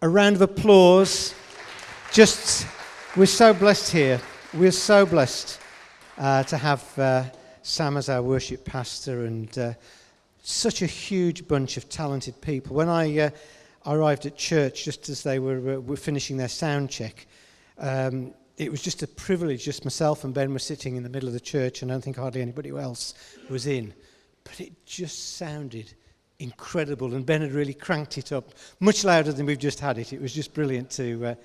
a round of applause. We're so blessed here. We're so blessed to have Sam as our worship pastor and such a huge bunch of talented people. When I arrived at church just as they were finishing their sound check, it was just a privilege. Just myself and Ben were sitting in the middle of the church, and I don't think hardly anybody else was in. But it just sounded incredible, and Ben had really cranked it up much louder than we've just had it. It was just brilliant to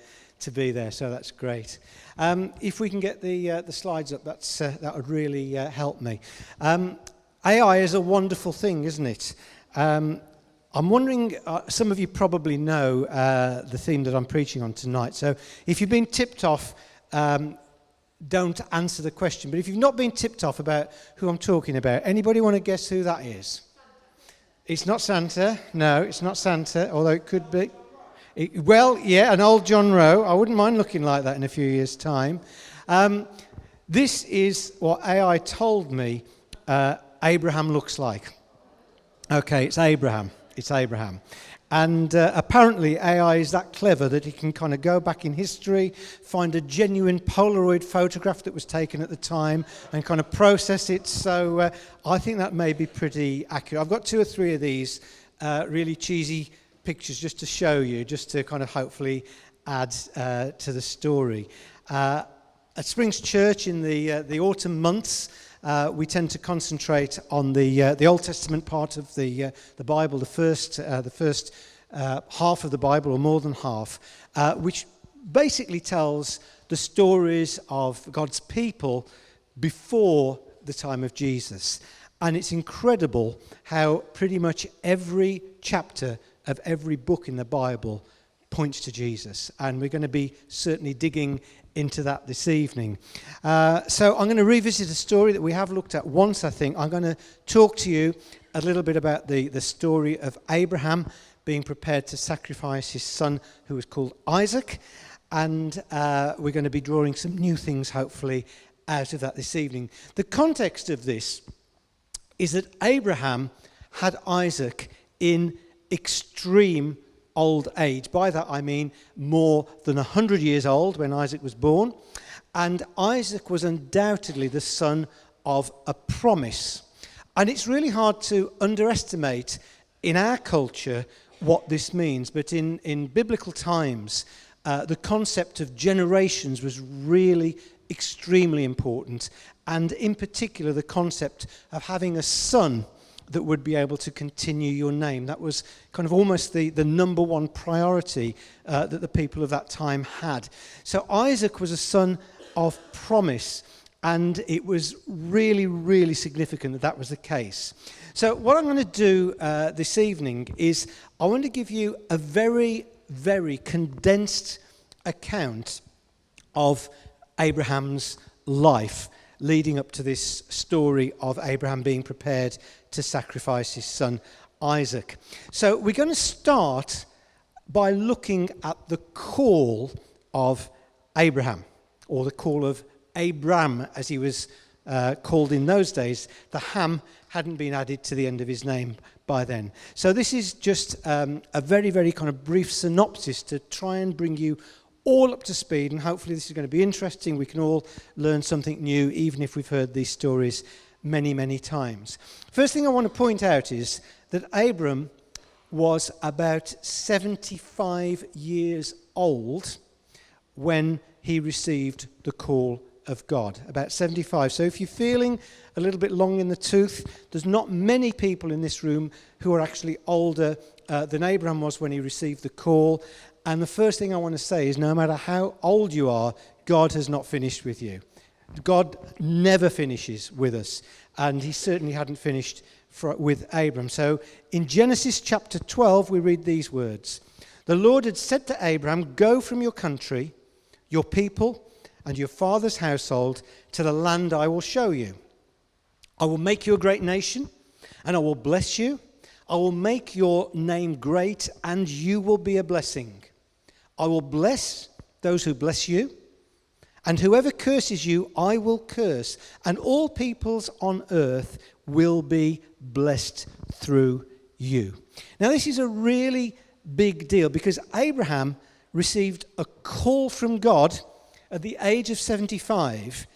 be there, so that's great. If we can get the slides up, that would really help me. AI is a wonderful thing, isn't it? I'm wondering, some of you probably know the theme that I'm preaching on tonight, so if you've been tipped off, don't answer the question. But if you've not been tipped off about who I'm talking about, anybody want to guess who that is? It's not Santa. No, it's not Santa, although it could be. Well, yeah, an old John Rowe. I wouldn't mind looking like that in a few years' time. This is what AI told me Abraham looks like. Okay, it's Abraham. It's Abraham. And apparently AI is that clever that it can kind of go back in history, find a genuine Polaroid photograph that was taken at the time and kind of process it. So I think that may be pretty accurate. I've got 2 or 3 of these really cheesy pictures just to show you, just to kind of hopefully add to the story. At Springs Church in the autumn months, we tend to concentrate on the Old Testament part of the Bible, the first half of the Bible, or more than half, which basically tells the stories of God's people before the time of Jesus. And it's incredible how pretty much every chapter of every book in the Bible points to Jesus. And we're going to be certainly digging into that this evening. So I'm going to revisit a story that we have looked at once, I think. I'm going to talk to you a little bit about the story of Abraham being prepared to sacrifice his son, who was called Isaac. And we're going to be drawing some new things, hopefully, out of that this evening. The context of this is that Abraham had Isaac in extreme old age. By that I mean more than 100 years old when Isaac was born. And Isaac was undoubtedly the son of a promise. And it's really hard to underestimate in our culture what this means. But in biblical times, the concept of generations was really extremely important. And in particular, the concept of having a son that would be able to continue your name. That was kind of almost the number one priority that the people of that time had. So Isaac was a son of promise, and it was really, really significant that that was the case. So what I'm going to do this evening is I want to give you a very, very condensed account of Abraham's life leading up to this story of Abraham being prepared to sacrifice his son Isaac. So we're going to start by looking at the call of Abraham, or the call of Abram, as he was called in those days. The Ham hadn't been added to the end of his name by then. So this is just a very, very kind of brief synopsis to try and bring you all up to speed, and hopefully this is going to be interesting. We can all learn something new, even if we've heard these stories many, many times. First thing I want to point out is that Abram was about 75 years old when he received the call of God. About 75. So if you're feeling a little bit long in the tooth, there's not many people in this room who are actually older than Abraham was when he received the call. And the first thing I want to say is, no matter how old you are, God has not finished with you. God never finishes with us, and he certainly hadn't finished with Abram. So in Genesis chapter 12, we read these words. The Lord had said to Abram, go from your country, your people, and your father's household to the land I will show you. I will make you a great nation, and I will bless you. I will make your name great, and you will be a blessing. I will bless those who bless you, and whoever curses you, I will curse, and all peoples on earth will be blessed through you. Now, this is a really big deal because Abraham received a call from God at the age of 75.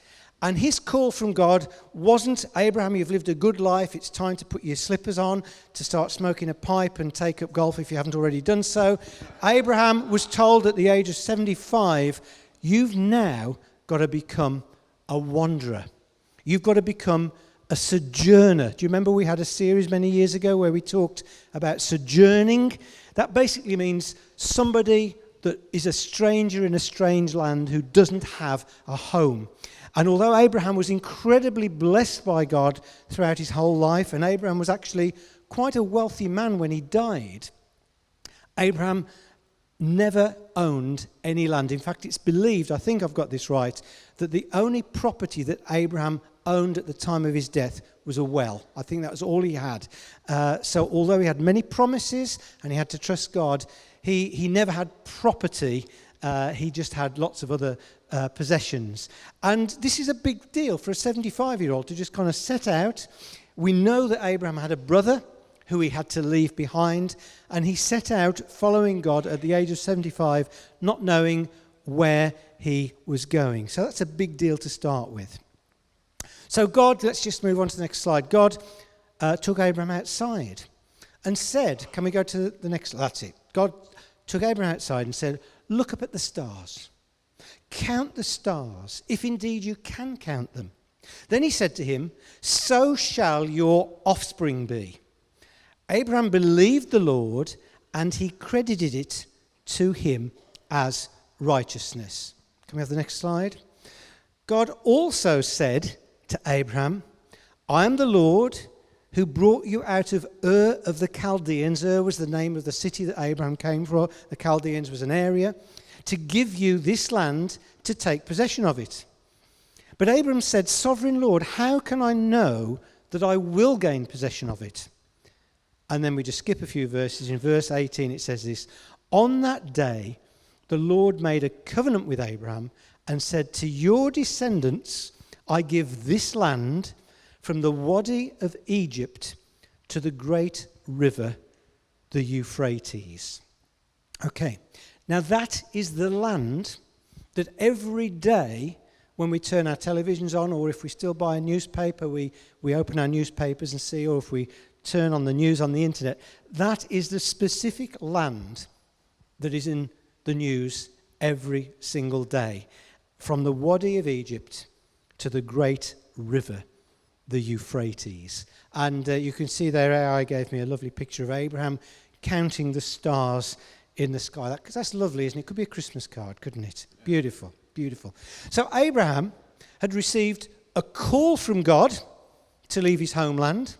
And his call from God wasn't, Abraham, you've lived a good life, it's time to put your slippers on, to start smoking a pipe and take up golf if you haven't already done so. Abraham was told at the age of 75, you've now got to become a wanderer. You've got to become a sojourner. Do you remember we had a series many years ago where we talked about sojourning? That basically means somebody that is a stranger in a strange land who doesn't have a home. And although Abraham was incredibly blessed by God throughout his whole life, and Abraham was actually quite a wealthy man when he died, Abraham never owned any land. In fact, it's believed, I think I've got this right, that the only property that Abraham owned at the time of his death was a well. I think that was all he had. So although he had many promises and he had to trust God, he never had property. He just had lots of other possessions. And this is a big deal for a 75-year-old to just kind of set out. We know that Abraham had a brother who he had to leave behind, and he set out following God at the age of 75, not knowing where he was going. So that's a big deal to start with. So God, let's just move on to the next slide. God took Abraham outside and said, can we go to the next? That's it. God took Abraham outside and said, look up at the stars. Count the stars, if indeed you can count them. Then he said to him, so shall your offspring be. Abraham believed the Lord, and he credited it to him as righteousness. Can we have the next slide? God also said to Abraham, I am the Lord who brought you out of Ur of the Chaldeans. Ur was the name of the city that Abraham came from. The Chaldeans was an area. To give you this land to take possession of it. But Abraham said, Sovereign Lord, how can I know that I will gain possession of it? And then we just skip a few verses. In verse 18 it says this, on that day the Lord made a covenant with Abraham and said, to your descendants I give this land from the Wadi of Egypt to the great river, the Euphrates. Okay, now that is the land that every day when we turn our televisions on, or if we still buy a newspaper, we open our newspapers and see, or if we turn on the news on the internet, that is the specific land that is in the news every single day. From the Wadi of Egypt to the great river, the Euphrates. And you can see there AI gave me a lovely picture of Abraham counting the stars in the sky. Because that's lovely, isn't it? It could be a Christmas card, couldn't it? Beautiful, beautiful. So Abraham had received a call from God to leave his homeland.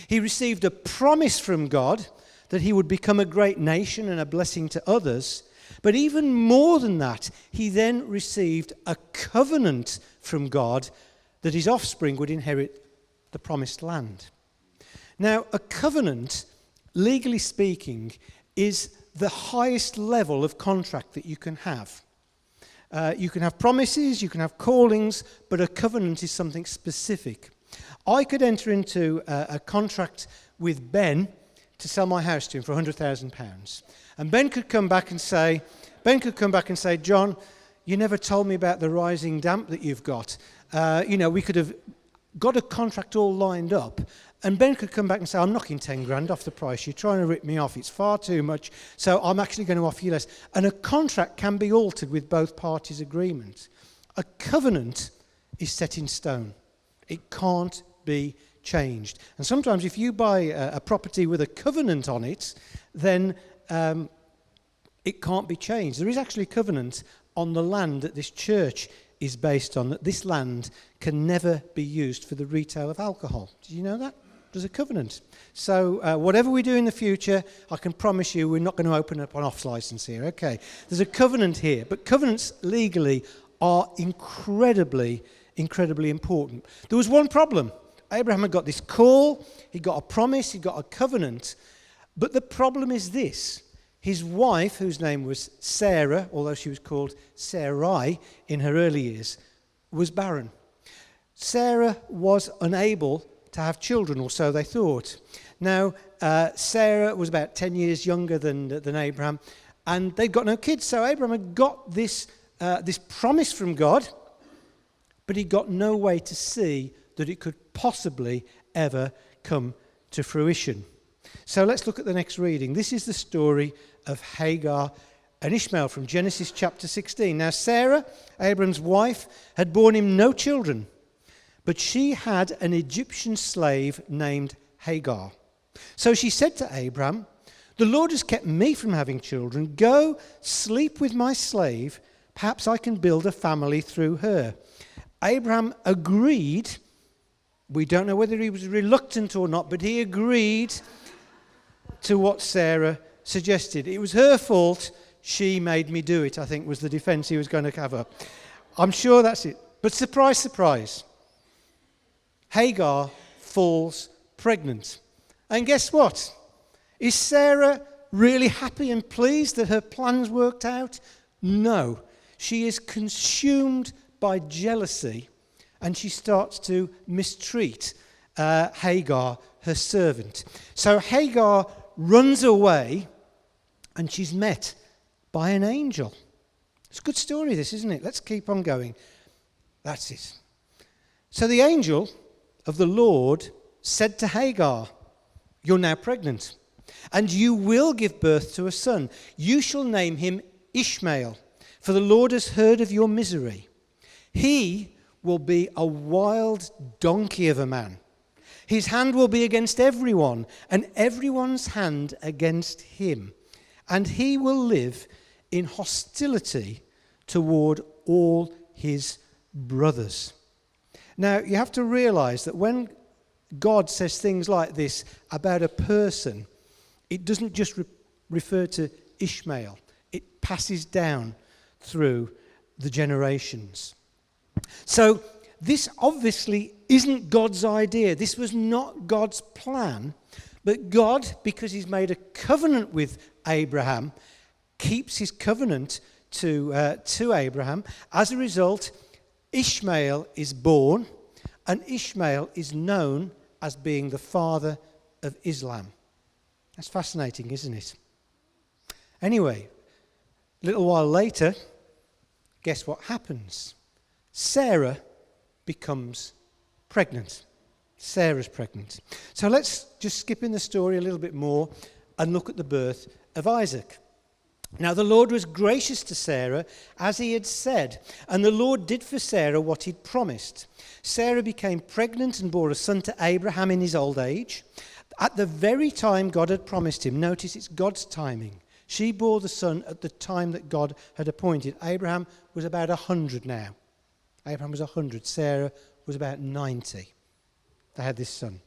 He received a promise from God that he would become a great nation and a blessing to others. But even more than that, he then received a covenant from God that his offspring would inherit the promised land. Now, a covenant, legally speaking, is the highest level of contract that you can have. You can have promises, you can have callings, but a covenant is something specific. I could enter into a contract with Ben to sell my house to him for £100,000. And Ben could come back and say, John, you never told me about the rising damp that you've got. We could have got a contract all lined up, and Ben could come back and say, I'm knocking 10 grand off the price. You're trying to rip me off. It's far too much, so I'm actually going to offer you less. And a contract can be altered with both parties' agreement. A covenant is set in stone. It can't be changed. And sometimes if you buy a property with a covenant on it, then it can't be changed. There is actually a covenant on the land that this church is based on, that this land can never be used for the retail of alcohol. Did you know that? There's a covenant. So whatever we do in the future, I can promise you we're not going to open up an off license here. Okay, there's a covenant here. But covenants legally are incredibly important. There was one problem. Abraham had got this call, he got a promise, he got a covenant. But the problem is this. His wife, whose name was Sarah, although she was called Sarai in her early years, was barren. Sarah was unable to have children, or so they thought. Now, Sarah was about 10 years younger than Abraham, and they'd got no kids. So Abraham had got this promise from God, but he got no way to see that it could possibly ever come to fruition. So let's look at the next reading. This is the story of Hagar and Ishmael from Genesis chapter 16. Now Sarah, Abraham's wife, had borne him no children, but she had an Egyptian slave named Hagar. So she said to Abraham, "The Lord has kept me from having children. Go sleep with my slave. Perhaps I can build a family through her." Abraham agreed. We don't know whether he was reluctant or not, but he agreed to what Sarah suggested. It was her fault. She made me do it, I think, was the defense he was going to cover. I'm sure that's it. But surprise, surprise, Hagar falls pregnant. And guess what? Is Sarah really happy and pleased that her plans worked out? No. She is consumed by jealousy, and she starts to mistreat Hagar, her servant. So Hagar runs away, and she's met by an angel. It's a good story, this, isn't it? Let's keep on going. That's it. So the angel of the Lord said to Hagar, "You're now pregnant, and you will give birth to a son. You shall name him Ishmael, for the Lord has heard of your misery. He will be a wild donkey of a man. His hand will be against everyone, and everyone's hand against him. And he will live in hostility toward all his brothers." Now, you have to realize that when God says things like this about a person, it doesn't just refer to Ishmael. It passes down through the generations. So this obviously isn't God's idea. This was not God's plan. But God, because he's made a covenant with Abraham, keeps his covenant to Abraham. As a result, Ishmael is born, and Ishmael is known as being the father of Islam. That's fascinating, isn't it? Anyway, a little while later, guess what happens? Sarah becomes pregnant. Sarah's pregnant. So let's just skip in the story a little bit more and look at the birth of Isaac. Now the Lord was gracious to Sarah as he had said, and the Lord did for Sarah what he'd promised. Sarah became pregnant and bore a son to Abraham in his old age. At the very time God had promised him, notice it's God's timing. She bore the son at the time that God had appointed. Abraham was about 100 now. Abraham was 100. Sarah was about 90. They had this son.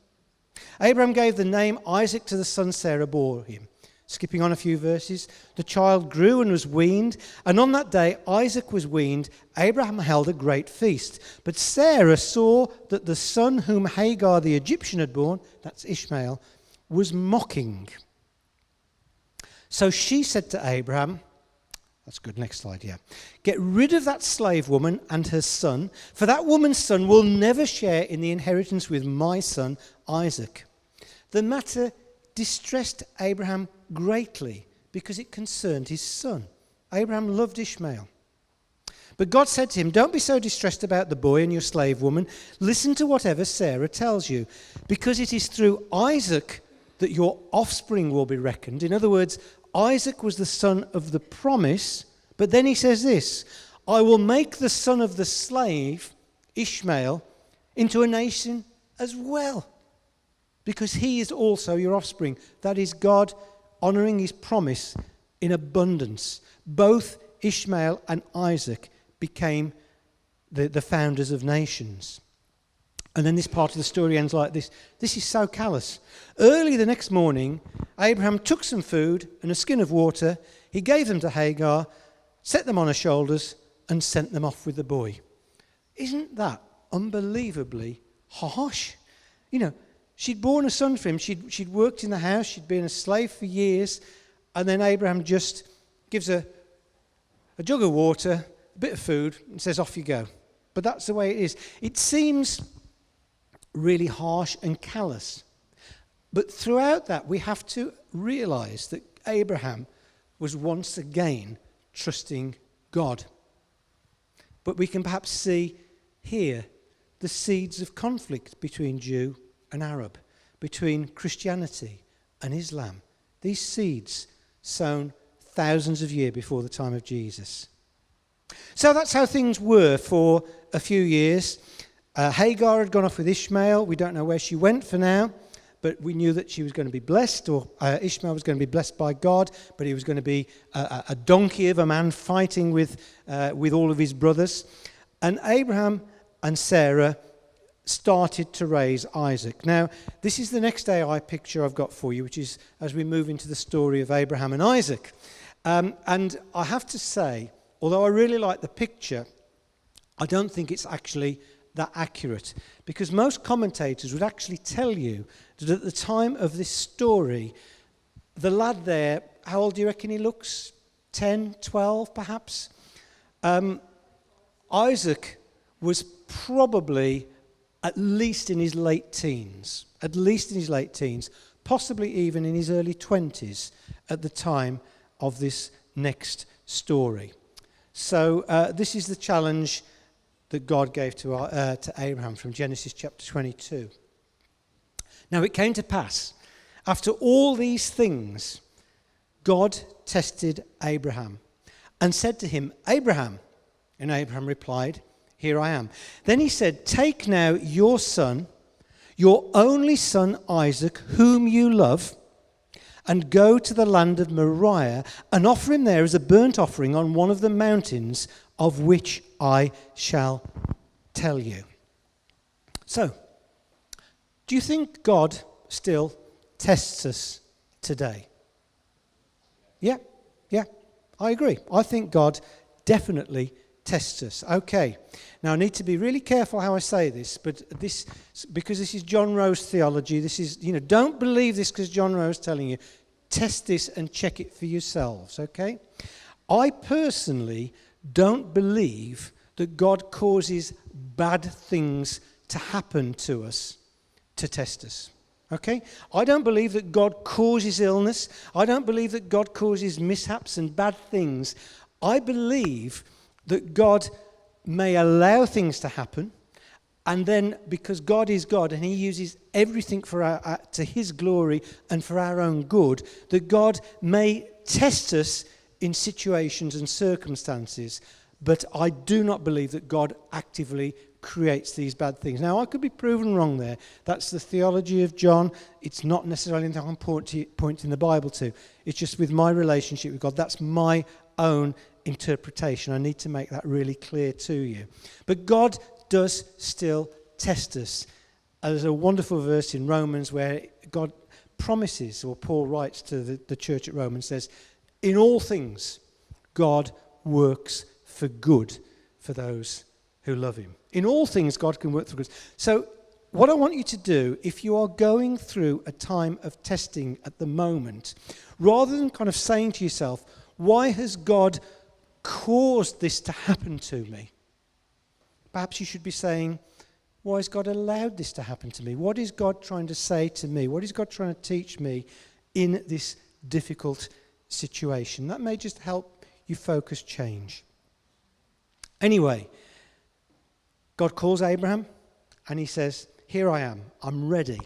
Abraham gave the name Isaac to the son Sarah bore him. Skipping on a few verses, the child grew and was weaned, and on that day Isaac was weaned. Abraham held a great feast. But Sarah saw that the son whom Hagar the Egyptian had borne, that's Ishmael, was mocking. So she said to Abraham, that's good, next slide, yeah. "Get rid of that slave woman and her son, for that woman's son will never share in the inheritance with my son Isaac." The matter distressed Abraham greatly because it concerned his son. Abraham loved Ishmael. But God said to him, "Don't be so distressed about the boy and your slave woman. Listen to whatever Sarah tells you, because it is through Isaac that your offspring will be reckoned." In other words, Isaac was the son of the promise, but then he says this, "I will make the son of the slave, Ishmael, into a nation as well, because he is also your offspring." That is God honoring his promise in abundance. Both Ishmael and Isaac became the founders of nations. And then this part of the story ends like this. This is so callous. Early the next morning, Abraham took some food and a skin of water. He gave them to Hagar, set them on her shoulders, and sent them off with the boy. Isn't that unbelievably harsh? You know, she'd borne a son for him. She'd worked in the house. She'd been a slave for years. And then Abraham just gives her a jug of water, a bit of food, and says, "Off you go." But that's the way it is. It seems really harsh and callous. But throughout that, we have to realize that Abraham was once again trusting God. But we can perhaps see here the seeds of conflict between Jew and Arab, between Christianity and Islam. These seeds sown thousands of years before the time of Jesus. So that's how things were for a few years. Hagar had gone off with Ishmael. We don't know where she went for now, but we knew that she was going to be blessed, or Ishmael was going to be blessed by God, but he was going to be a donkey of a man fighting with all of his brothers. And Abraham and Sarah started to raise Isaac. Now, this is the next AI picture I've got for you, which is as we move into the story of Abraham and Isaac. And I have to say, although I really like the picture, I don't think it's actually that accurate, because most commentators would actually tell you that at the time of this story, the lad there, how old do you reckon he looks? 10, 12 perhaps? Isaac was probably at least in his late teens, possibly even in his early 20s at the time of this next story. So this is the challenge that God gave to Abraham from Genesis chapter 22. Now it came to pass, after all these things, God tested Abraham and said to him, Abraham. And Abraham replied, Here I am. Then he said, Take now your son, your only son Isaac, whom you love, and go to the land of Moriah and offer him there as a burnt offering on one of the mountains of which I shall tell you. So, do you think God still tests us today? Yeah, I agree. I think God definitely tests us. Okay, now I need to be really careful how I say this, but because this is John Rowe's theology, this is, don't believe this because John Rowe's telling you. Test this and check it for yourselves, okay? I personally don't believe that God causes bad things to happen to us to test us, okay? I don't believe that God causes illness. I don't believe that God causes mishaps and bad things. I believe that God may allow things to happen, and then because God is God and he uses everything for to his glory and for our own good, that God may test us in situations and circumstances. But I do not believe that God actively creates these bad things. Now, I could be proven wrong there. That's the theology of John. It's not necessarily anything I'm pointing the Bible to. It's just with my relationship with God. That's my own interpretation. I need to make that really clear to you. But God does still test us. There's a wonderful verse in Romans where God promises, or Paul writes to the church at Rome and says, in all things, God works for good for those who love him. In all things, God can work for good. So what I want you to do, if you are going through a time of testing at the moment, rather than kind of saying to yourself, why has God caused this to happen to me? Perhaps you should be saying, why has God allowed this to happen to me? What is God trying to say to me? What is God trying to teach me in this difficult situation? That may just help you focus change. Anyway, God calls Abraham and he says, here I am, I'm ready.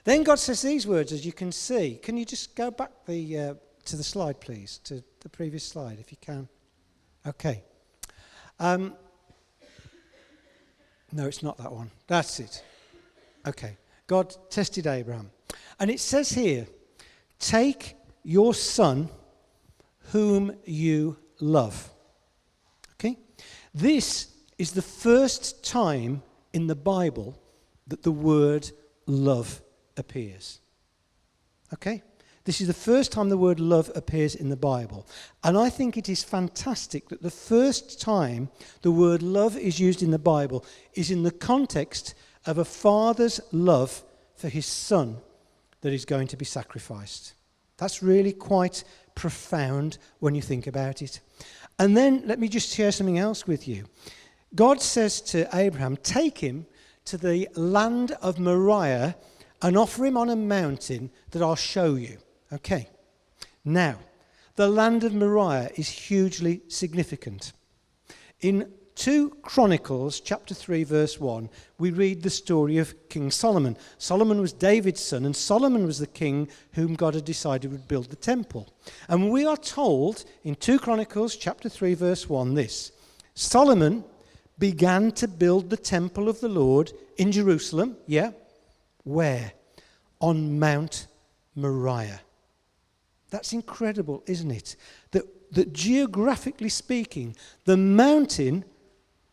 Then God says these words, as you can see. Can you just go back to the slide, please, to the previous slide, if you can? Okay. No, it's not that one. That's it. Okay. God tested Abraham. And it says here, take your son whom you love. Okay? This is the first time in the Bible that the word love appears. Okay? This is the first time the word love appears in the Bible. And I think it is fantastic that the first time the word love is used in the Bible is in the context of a father's love for his son that is going to be sacrificed. That's really quite profound when you think about it. And then let me just share something else with you. God says to Abraham, take him to the land of Moriah and offer him on a mountain that I'll show you. Okay. Now, the land of Moriah is hugely significant. In 2 Chronicles, chapter 3, verse 1, we read the story of King Solomon. Solomon was David's son, and Solomon was the king whom God had decided would build the temple. And we are told in 2 Chronicles, chapter 3, verse 1, this: Solomon began to build the temple of the Lord in Jerusalem. Yeah? Where? On Mount Moriah. That's incredible, isn't it? That geographically speaking, the mountain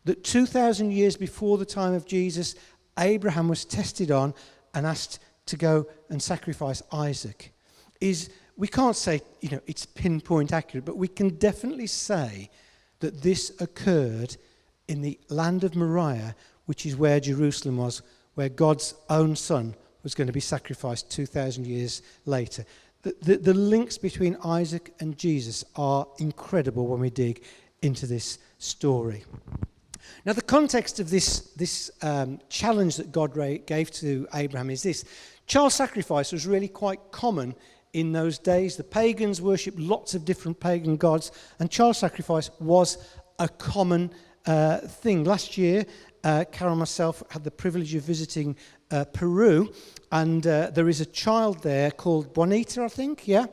that 2,000 years before the time of Jesus, Abraham was tested on and asked to go and sacrifice Isaac, is, we can't say, it's pinpoint accurate, but we can definitely say that this occurred in the land of Moriah, which is where Jerusalem was, where God's own son was going to be sacrificed 2,000 years later. The links between Isaac and Jesus are incredible when we dig into this story. Now, the context of this challenge that God gave to Abraham is this. Child sacrifice was really quite common in those days. The pagans worshipped lots of different pagan gods, and child sacrifice was a common thing. Last year, Carol and myself had the privilege of visiting Peru, and there is a child there called Bonita, I think, yeah?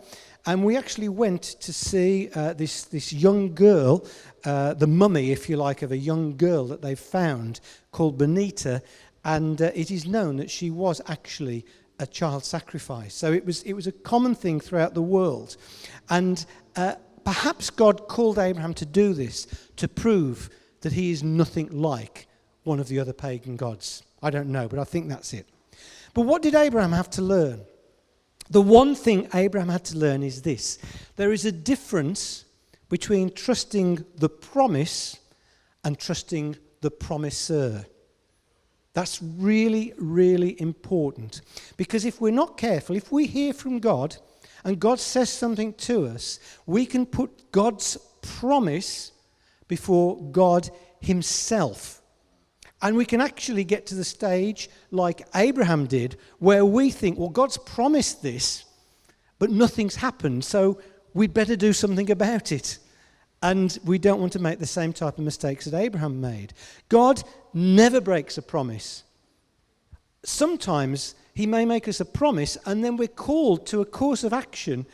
And we actually went to see this young girl, the mummy, if you like, of a young girl that they found called Bonita, and it is known that she was actually a child sacrifice. So it was a common thing throughout the world. And perhaps God called Abraham to do this to prove that he is nothing like one of the other pagan gods. I don't know, but I think that's it. But what did Abraham have to learn? The one thing Abraham had to learn is this. There is a difference between trusting the promise and trusting the promiser. That's really, really important. Because if we're not careful, if we hear from God and God says something to us, we can put God's promise before God himself. And we can actually get to the stage like Abraham did, where we think, well, God's promised this, but nothing's happened, so we'd better do something about it. And we don't want to make the same type of mistakes that Abraham made. God never breaks a promise. Sometimes he may make us a promise, and then we're called to a course of action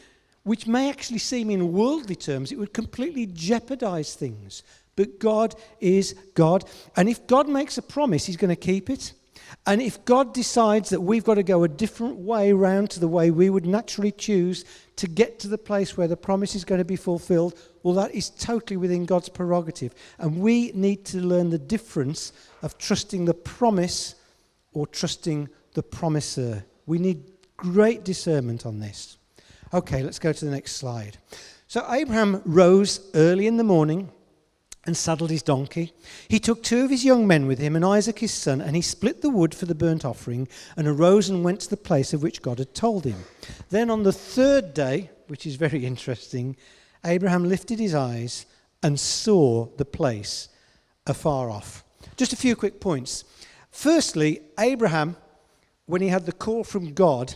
which may actually seem in worldly terms, it would completely jeopardize things. But God is God. And if God makes a promise, he's going to keep it. And if God decides that we've got to go a different way round to the way we would naturally choose to get to the place where the promise is going to be fulfilled, well, that is totally within God's prerogative. And we need to learn the difference of trusting the promise or trusting the promiser. We need great discernment on this. Okay, let's go to the next slide. So Abraham rose early in the morning and saddled his donkey. He took 2 of his young men with him and Isaac his son, and he split the wood for the burnt offering and arose and went to the place of which God had told him. Then on the 3rd day, which is very interesting, Abraham lifted his eyes and saw the place afar off. Just a few quick points. Firstly, Abraham, when he had the call from God,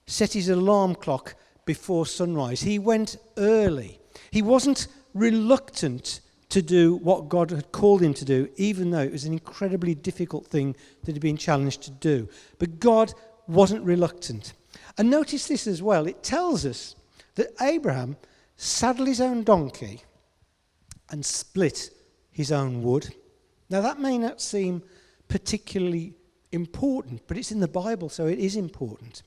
set his alarm clock before sunrise. He went early. He wasn't reluctant to do what God had called him to do, even though it was an incredibly difficult thing that he'd been challenged to do. But God wasn't reluctant. And notice this as well. It tells us that Abraham saddled his own donkey and split his own wood. Now, that may not seem particularly important, but it's in the Bible, so it is important.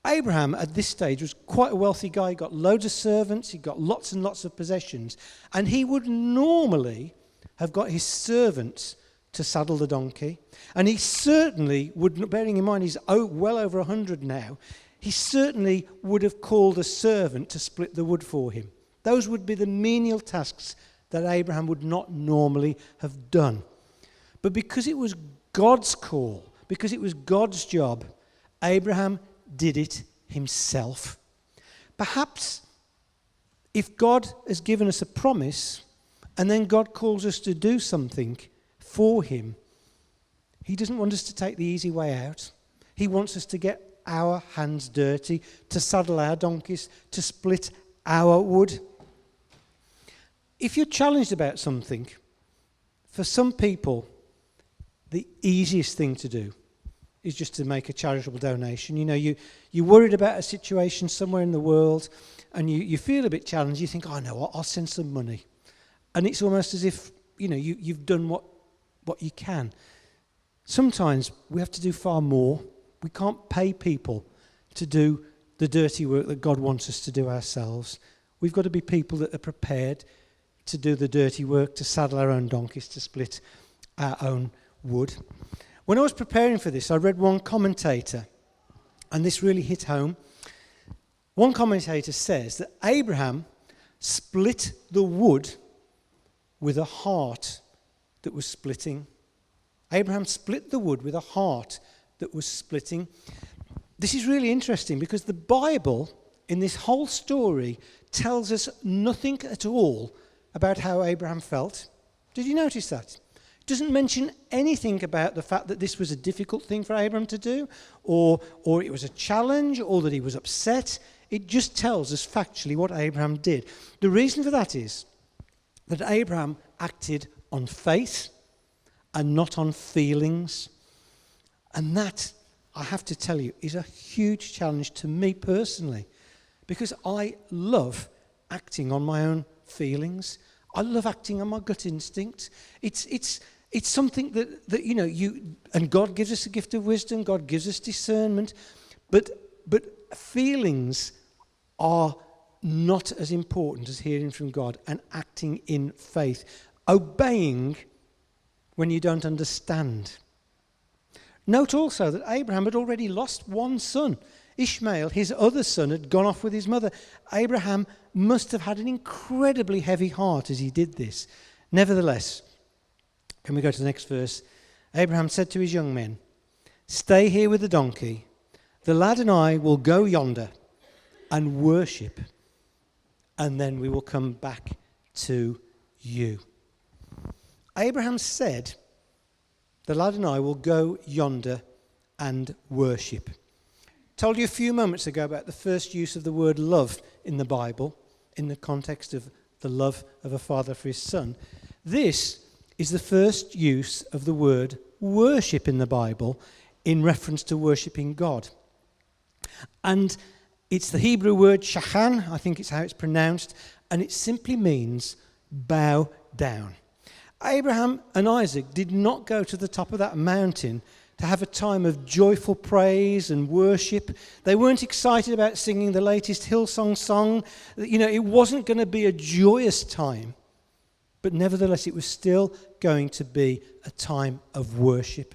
Abraham, at this stage, was quite a wealthy guy. He got loads of servants. He got lots and lots of possessions. And he would normally have got his servants to saddle the donkey. And he certainly would, bearing in mind he's well over 100 now, he certainly would have called a servant to split the wood for him. Those would be the menial tasks that Abraham would not normally have done. But because it was God's call, because it was God's job, Abraham did it himself. Perhaps if God has given us a promise and then God calls us to do something for him, he doesn't want us to take the easy way out. He wants us to get our hands dirty, to saddle our donkeys, to split our wood. If you're challenged about something, for some people, the easiest thing to do is just to make a charitable donation. You know, you're worried about a situation somewhere in the world and you feel a bit challenged. You think, oh no, I'll send some money. And it's almost as if, you know, you've done what you can. Sometimes we have to do far more. We can't pay people to do the dirty work that God wants us to do ourselves. We've got to be people that are prepared to do the dirty work, to saddle our own donkeys, to split our own wood. When I was preparing for this, I read one commentator, and this really hit home. One commentator says that Abraham split the wood with a heart that was splitting. Abraham split the wood with a heart that was splitting. This is really interesting because the Bible, in this whole story, tells us nothing at all about how Abraham felt. Did you notice that? It doesn't mention anything about the fact that this was a difficult thing for Abraham to do, or it was a challenge, or that he was upset. It just tells us factually what Abraham did. The reason for that is that Abraham acted on faith and not on feelings. And that, I have to tell you, is a huge challenge to me personally, because I love acting on my own feelings. I love acting on my gut instinct. It's something that you know, and God gives us a gift of wisdom, God gives us discernment, but feelings are not as important as hearing from God and acting in faith, obeying when you don't understand. Note also that Abraham had already lost one son. Ishmael, his other son, had gone off with his mother. Abraham must have had an incredibly heavy heart as he did this. Nevertheless, can we go to the next verse? Abraham said to his young men, "Stay here with the donkey. The lad and I will go yonder and worship, and then we will come back to you." Abraham said, "The lad and I will go yonder and worship." Told you a few moments ago about the first use of the word love in the Bible, in the context of the love of a father for his son. This is the first use of the word worship in the Bible in reference to worshipping God. And it's the Hebrew word shachan, I think it's how it's pronounced, and it simply means bow down. Abraham and Isaac did not go to the top of that mountain to have a time of joyful praise and worship. They weren't excited about singing the latest Hillsong song. You know, it wasn't going to be a joyous time, but nevertheless it was still going to be a time of worship.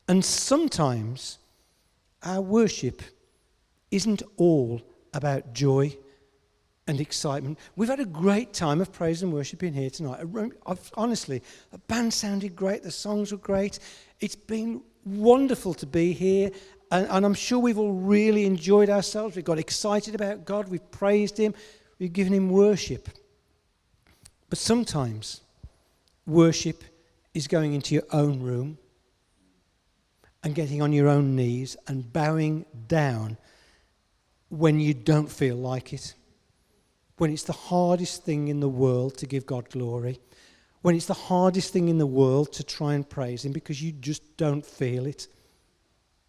And sometimes our worship isn't all about joy and excitement. We've had a great time of praise and worship in here tonight. Honestly, the band sounded great, the songs were great. It's been wonderful to be here, and I'm sure we've all really enjoyed ourselves. We've got excited about God, we've praised him, we've given him worship. But sometimes worship is going into your own room and getting on your own knees and bowing down when you don't feel like it, when it's the hardest thing in the world to give God glory, when it's the hardest thing in the world to try and praise him because you just don't feel it.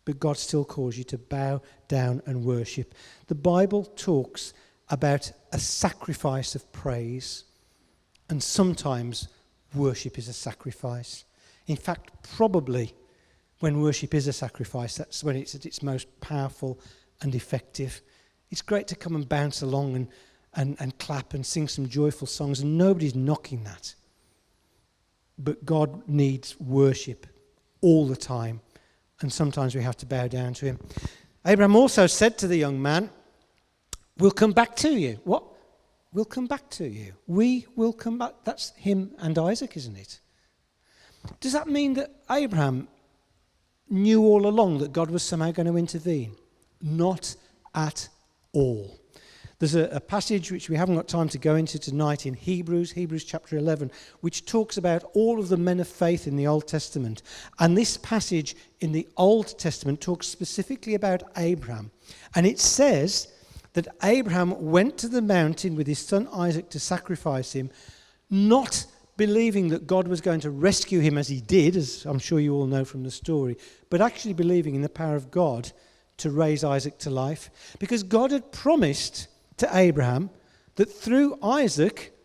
But God still calls you to bow down and worship. The Bible talks about a sacrifice of praise, and sometimes worship is a sacrifice. In fact, probably when worship is a sacrifice, that's when it's at its most powerful and effective. It's great to come and bounce along and clap and sing some joyful songs, and nobody's knocking that. But God needs worship all the time, and sometimes we have to bow down to him. Abraham also said to the young man, "We'll come back to you." What? We'll come back to you. We will come back. That's him and Isaac, isn't it? Does that mean that Abraham knew all along that God was somehow going to intervene? Not at all. There's a passage which we haven't got time to go into tonight in Hebrews chapter 11, which talks about all of the men of faith in the Old Testament. And this passage in the Old Testament talks specifically about Abraham. And it says that Abraham went to the mountain with his son Isaac to sacrifice him, not believing that God was going to rescue him as he did, as I'm sure you all know from the story, but actually believing in the power of God to raise Isaac to life. Because God had promised to Abraham that through Isaac,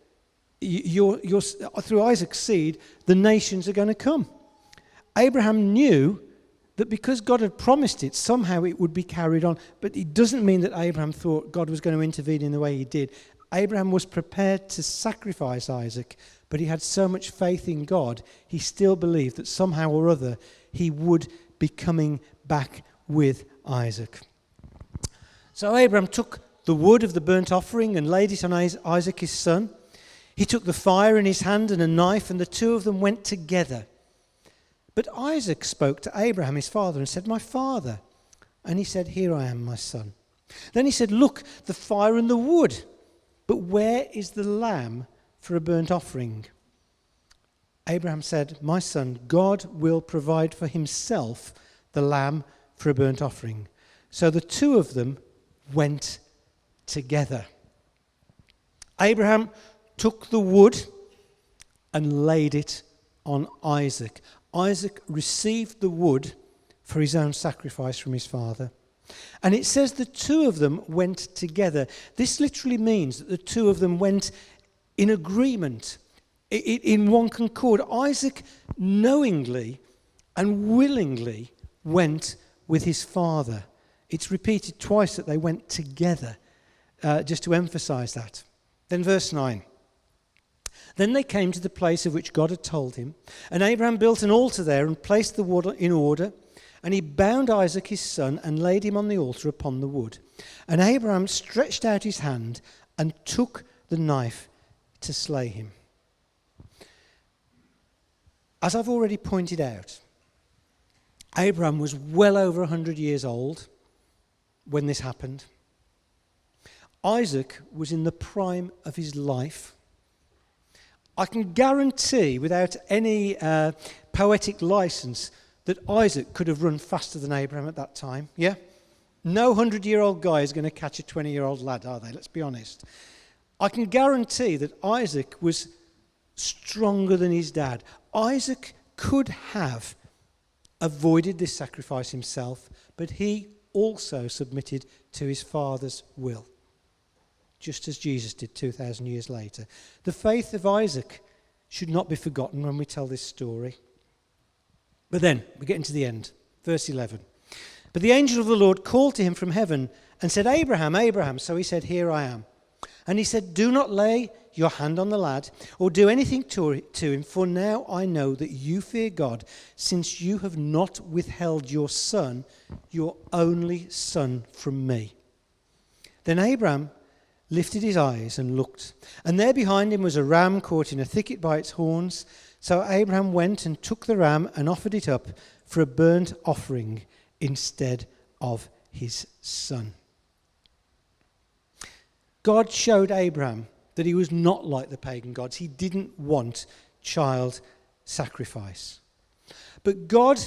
through Isaac's seed, the nations are going to come. Abraham knew that because God had promised it, somehow it would be carried on. But it doesn't mean that Abraham thought God was going to intervene in the way he did. Abraham was prepared to sacrifice Isaac, but he had so much faith in God, he still believed that somehow or other he would be coming back with Isaac. So Abraham took the wood of the burnt offering and laid it on Isaac his son. He took the fire in his hand and a knife, and the two of them went together. But Isaac spoke to Abraham his father and said, "My father." And he said, "Here I am, my son." Then he said, "Look, the fire and the wood, but where is the lamb for a burnt offering?" Abraham said, "My son, God will provide for himself the lamb for a burnt offering." So the two of them went together. Abraham took the wood and laid it on Isaac. Isaac received the wood for his own sacrifice from his father. And it says the two of them went together. This literally means that the two of them went in agreement, in one concord. Isaac knowingly and willingly went with his father. It's repeated twice that they went together, just to emphasize that. Then verse 9. Then they came to the place of which God had told him, and Abraham built an altar there and placed the wood in order, and he bound Isaac his son and laid him on the altar upon the wood. And Abraham stretched out his hand and took the knife to slay him. As I've already pointed out, Abraham was well over 100 years old when this happened. Isaac was in the prime of his life. I can guarantee, without any poetic license, that Isaac could have run faster than Abraham at that time. Yeah? No 100-year-old guy is going to catch a 20-year-old lad, are they? Let's be honest. I can guarantee that Isaac was stronger than his dad. Isaac could have avoided this sacrifice himself, but he also submitted to his father's will, just as Jesus did 2,000 years later. The faith of Isaac should not be forgotten when we tell this story. But then, we get into the end. Verse 11. But the angel of the Lord called to him from heaven and said, "Abraham, Abraham." So he said, "Here I am." And he said, "Do not lay your hand on the lad or do anything to him, for now I know that you fear God, since you have not withheld your son, your only son, from me." Then Abraham lifted his eyes and looked, and there behind him was a ram caught in a thicket by its horns. So Abraham went and took the ram and offered it up for a burnt offering instead of his son. God showed Abraham that he was not like the pagan gods. He didn't want child sacrifice. But God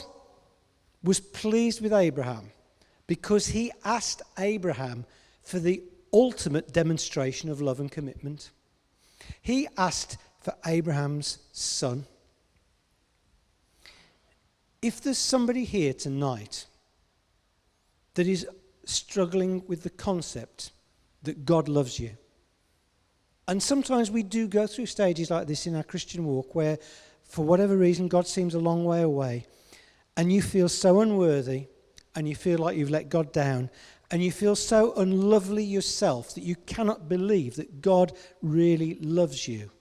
was pleased with Abraham because he asked Abraham for the ultimate demonstration of love and commitment. He asked for Abraham's son. If there's somebody here tonight that is struggling with the concept that God loves you, and sometimes we do go through stages like this in our Christian walk where, for whatever reason, God seems a long way away, and you feel so unworthy, and you feel like you've let God down, and you feel so unlovely yourself that you cannot believe that God really loves you.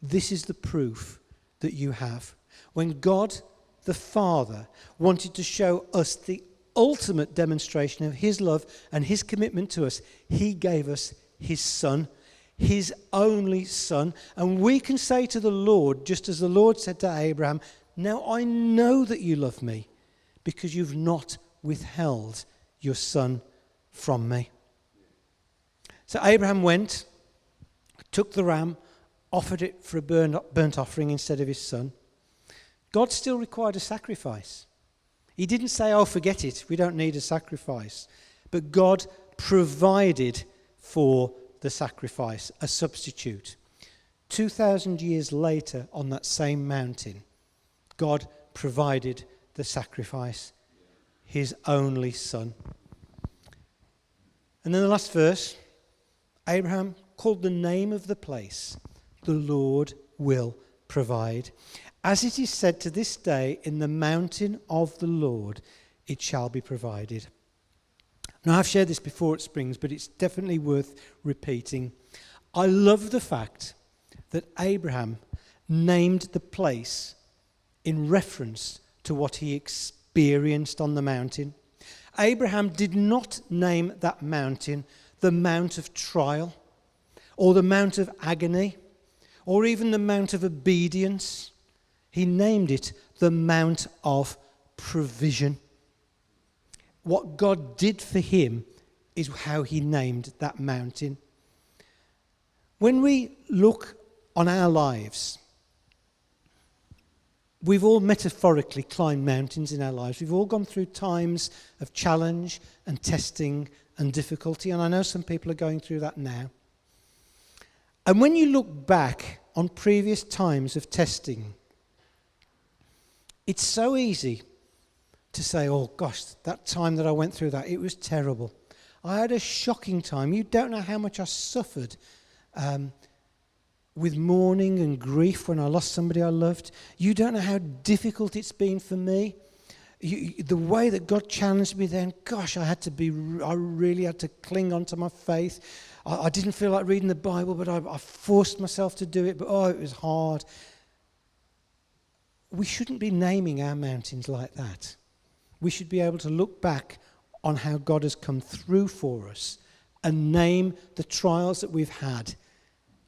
This is the proof that you have. When God the Father wanted to show us the ultimate demonstration of his love and his commitment to us, he gave us his son, his only son. And we can say to the Lord, just as the Lord said to Abraham, "Now I know that you love me because you've not withheld your son from me." So Abraham went, took the ram, offered it for a burnt offering instead of his son. God still required a sacrifice. He didn't say, oh, forget it, we don't need a sacrifice. But God provided for the sacrifice, a substitute. 2,000 years later, on that same mountain, God provided the sacrifice, his only son. And then the last verse, Abraham called the name of the place, the Lord will provide. As it is said to this day, in the mountain of the Lord it shall be provided. Now, I've shared this before at Springs, but it's definitely worth repeating. I love the fact that Abraham named the place in reference to what he experienced on the mountain. Abraham did not name that mountain the Mount of Trial, or the Mount of Agony, or even the Mount of Obedience. He named it the Mount of Provision. What God did for him is how he named that mountain. When we look on our lives, we've all metaphorically climbed mountains in our lives. We've all gone through times of challenge and testing and difficulty, and I know some people are going through that now. And when you look back on previous times of testing, it's so easy to say, oh gosh, that time that I went through that, it was terrible. I had a shocking time. You don't know how much I suffered with mourning and grief when I lost somebody I loved. You don't know how difficult it's been for me. The way that God challenged me then, gosh, I really had to cling on to my faith. I didn't feel like reading the Bible, but I forced myself to do it, but oh, it was hard. We shouldn't be naming our mountains like that. We should be able to look back on how God has come through for us and name the trials that we've had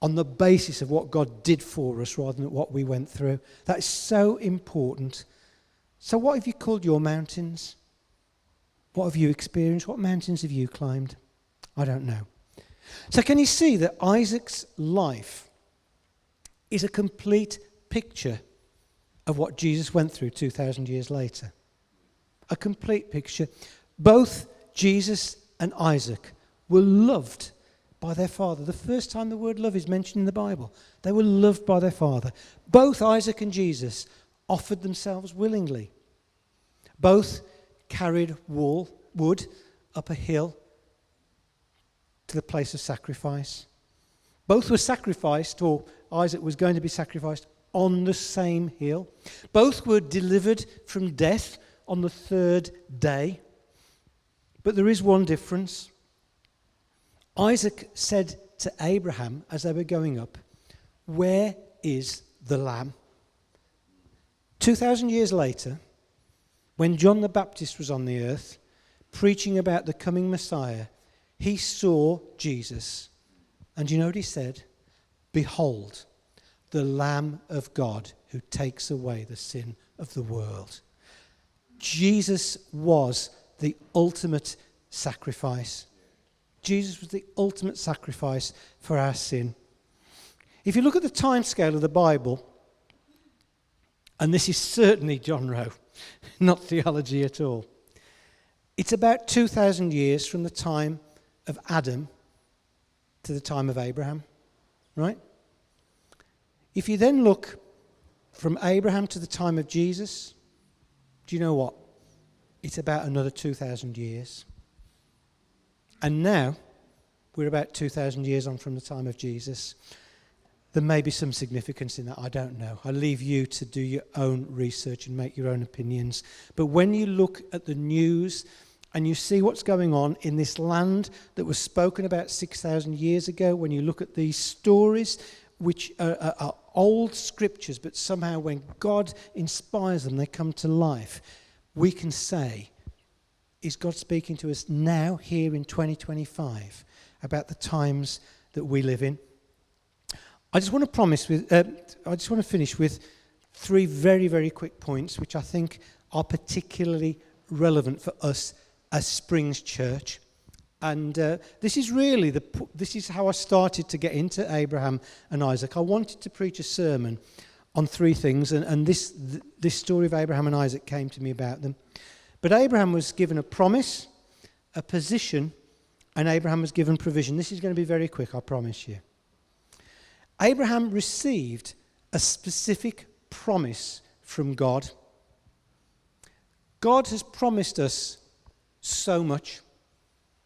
on the basis of what God did for us rather than what we went through. That is so important. So what have you called your mountains? What have you experienced? What mountains have you climbed? I don't know. So can you see that Isaac's life is a complete picture of what Jesus went through 2,000 years later? A complete picture. Both Jesus and Isaac were loved by their father. The first time the word love is mentioned in the Bible, they were loved by their father. Both Isaac and Jesus offered themselves willingly. Both carried wood up a hill to the place of sacrifice. Both were sacrificed, or Isaac was going to be sacrificed, on the same hill. Both were delivered from death on the third day. But there is one difference. Isaac said to Abraham as they were going up, "Where is the lamb?" 2,000 years later, when John the Baptist was on the earth, preaching about the coming Messiah, he saw Jesus. And you know what he said? "Behold, the Lamb of God who takes away the sin of the world." Jesus was the ultimate sacrifice. Jesus was the ultimate sacrifice for our sin. If you look at the time scale of the Bible, and this is certainly John Rowe, not theology at all, it's about 2,000 years from the time of Adam to the time of Abraham, right? If you then look from Abraham to the time of Jesus, do you know what? It's about another 2,000 years. And now, we're about 2,000 years on from the time of Jesus. There may be some significance in that, I don't know. I leave you to do your own research and make your own opinions. But when you look at the news and you see what's going on in this land that was spoken about 6,000 years ago, when you look at these stories, which are old scriptures, but somehow when God inspires them, they come to life, we can say, is God speaking to us now, here in 2025, about the times that we live in? I just want to finish with three very, very quick points, which I think are particularly relevant for us as Springs Church. And this is really this is how I started to get into Abraham and Isaac. I wanted to preach a sermon on three things, and this story of Abraham and Isaac came to me about them. But Abraham was given a promise, a position, and Abraham was given provision. This is going to be very quick, I promise you. Abraham received a specific promise from God. God has promised us so much.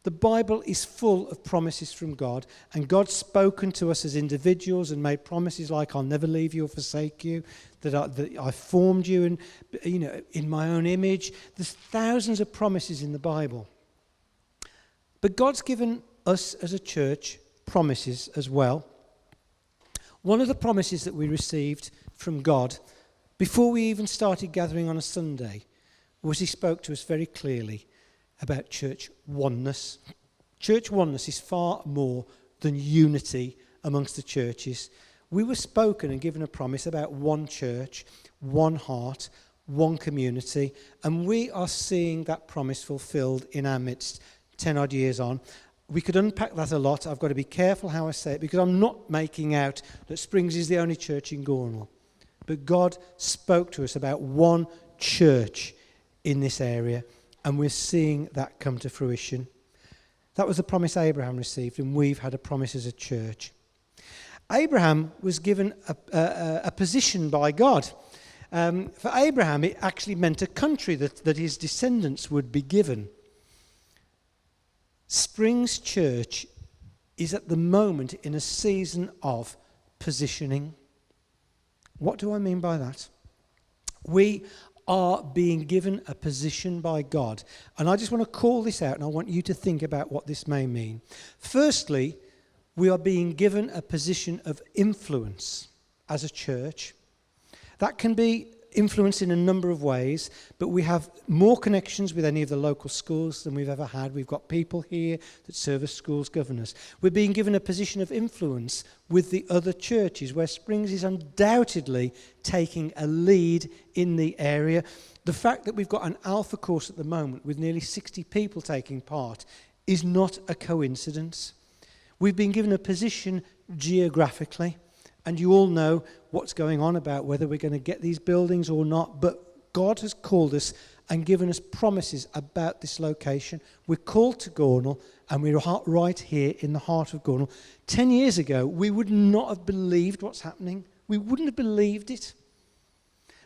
The Bible is full of promises from God, and God's spoken to us as individuals and made promises like, I'll never leave you or forsake you, that I formed you in my own image. There's thousands of promises in the Bible. But God's given us as a church promises as well. One of the promises that we received from God before we even started gathering on a Sunday was he spoke to us very clearly about church oneness. Church oneness is far more than unity amongst the churches. We were spoken and given a promise about one church, one heart, one community, and we are seeing that promise fulfilled in our midst 10 odd years on. We could unpack that a lot. I've got to be careful how I say it because I'm not making out that Springs is the only church in Gornal. But God spoke to us about one church in this area, and we're seeing that come to fruition. That was the promise Abraham received, and we've had a promise as a church. Abraham was given a position by God. For Abraham, it actually meant a country that his descendants would be given. Springs Church is at the moment in a season of positioning. What do I mean by that? We are being given a position by God. And I just want to call this out, and I want you to think about what this may mean. Firstly, we are being given a position of influence as a church. That can be influence in a number of ways, but we have more connections with any of the local schools than we've ever had. We've got people here that serve as schools governors. We're being given a position of influence with the other churches, where Springs is undoubtedly taking a lead in the area. The fact that we've got an Alpha course at the moment with nearly 60 people taking part is not a coincidence. We've been given a position geographically. And you all know what's going on about whether we're going to get these buildings or not. But God has called us and given us promises about this location. We're called to Gornal, and we're right here in the heart of Gornal. 10 years ago, we would not have believed what's happening. We wouldn't have believed it.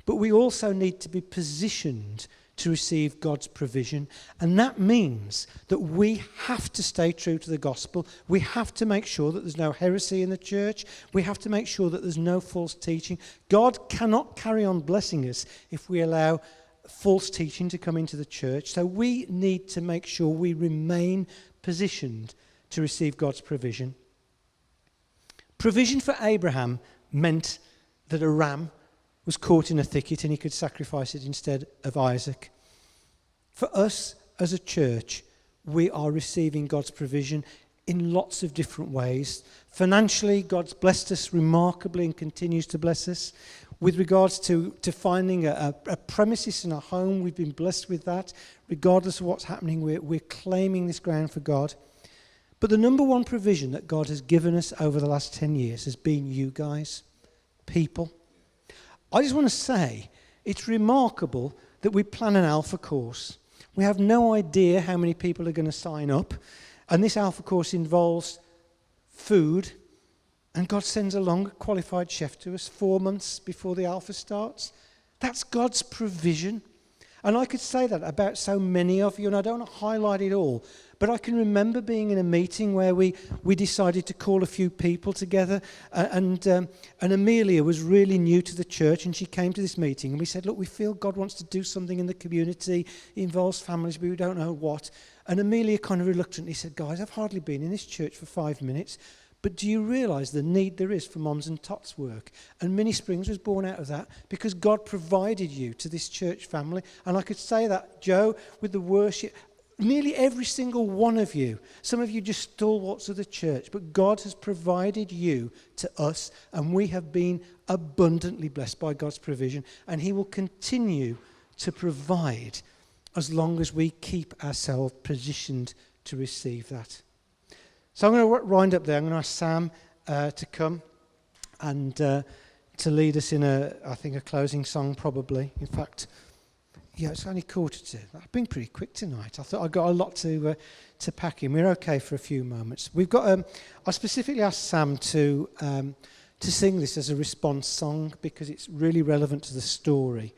But we also need to be positioned to receive God's provision. And that means that we have to stay true to the gospel. We have to make sure that there's no heresy in the church. We have to make sure that there's no false teaching. God cannot carry on blessing us if we allow false teaching to come into the church. So we need to make sure we remain positioned to receive God's provision. Provision for Abraham meant that a ram was caught in a thicket and he could sacrifice it instead of Isaac. For us as a church, we are receiving God's provision in lots of different ways. Financially, God's blessed us remarkably and continues to bless us. With regards to finding a premises in a home, we've been blessed with that. Regardless of what's happening, we're claiming this ground for God. But the number one provision that God has given us over the last 10 years has been you guys, people. I just want to say, it's remarkable that we plan an Alpha course. We have no idea how many people are going to sign up. And this Alpha course involves food. And God sends along a qualified chef to us 4 months before the Alpha starts. That's God's provision. And I could say that about so many of you, and I don't want to highlight it all, but I can remember being in a meeting where we decided to call a few people together, and Amelia was really new to the church, and she came to this meeting, and we said, look, we feel God wants to do something in the community. It involves families, but we don't know what. And Amelia kind of reluctantly said, guys, I've hardly been in this church for 5 minutes, but do you realise the need there is for Moms and Tots work? And Mini Springs was born out of that because God provided you to this church family. And I could say that, Joe, with the worship, nearly every single one of you, some of you just stalwarts of the church, but God has provided you to us, and we have been abundantly blessed by God's provision, and he will continue to provide as long as we keep ourselves positioned to receive that. So I'm going to wind up there. I'm going to ask Sam to come and to lead us in I think a closing song probably. In fact, yeah, it's only 2:45. I've been pretty quick tonight. I thought I got a lot to pack in. We're okay for a few moments. We've got. I specifically asked Sam to sing this as a response song because it's really relevant to the story.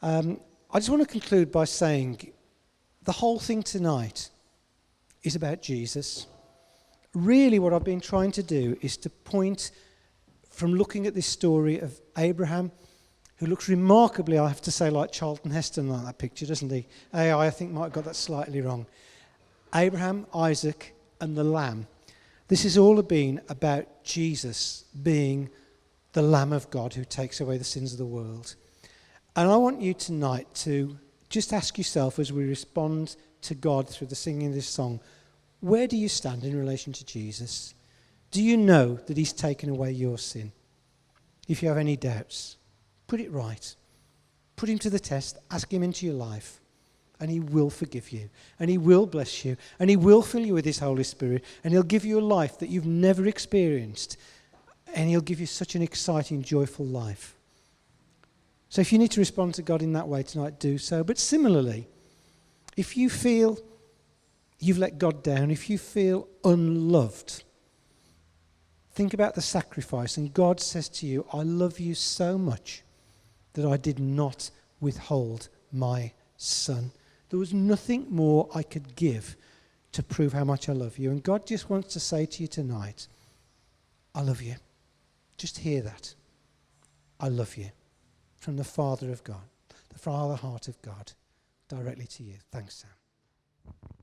I just want to conclude by saying the whole thing tonight is about Jesus. Really, what I've been trying to do is to point from looking at this story of Abraham, who looks remarkably, I have to say, like Charlton Heston on that picture, doesn't he? AI, I think, might have got that slightly wrong. Abraham, Isaac, and the Lamb. This has all been about Jesus being the Lamb of God who takes away the sins of the world. And I want you tonight to just ask yourself as we respond to God through the singing of this song, where do you stand in relation to Jesus? Do you know that he's taken away your sin? If you have any doubts, put it right. Put him to the test. Ask him into your life. And he will forgive you. And he will bless you. And he will fill you with his Holy Spirit. And he'll give you a life that you've never experienced. And he'll give you such an exciting, joyful life. So if you need to respond to God in that way tonight, do so. But similarly, if you feel you've let God down, if you feel unloved, think about the sacrifice. And God says to you, I love you so much that I did not withhold my son. There was nothing more I could give to prove how much I love you. And God just wants to say to you tonight, I love you. Just hear that. I love you. From the Father of God, the Father heart of God, directly to you. Thanks, Sam.